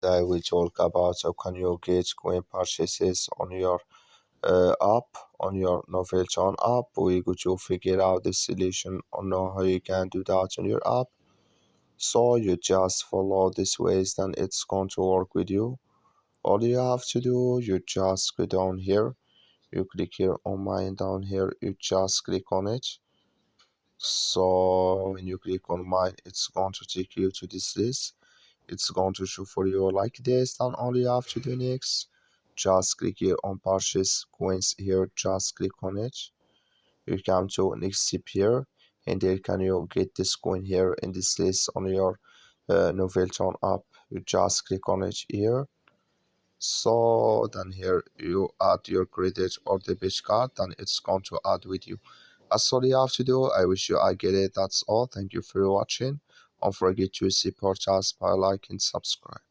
Today we talk about how can you get coin purchases on your app, on your NovelToon app. We're going to figure out the solution on how you can do that on your app. So you just follow this ways, then it's going to work with you. All you have to do, you just go down here. You click here on mine down here. You just click on it. So when you click on mine, it's going to take you to this list. It's going to show for you like this. Then all you have to do next, just click here on purchase coins here. Just click on it. You come to next step here, and there can you get this coin here in this list on your NovelToon app. You just click on it here. So then here you add your credit or debit card, then it's going to add with you. That's all you have to do. I wish you I get it. That's all. Thank you for watching. Don't forget to support us by like and subscribe.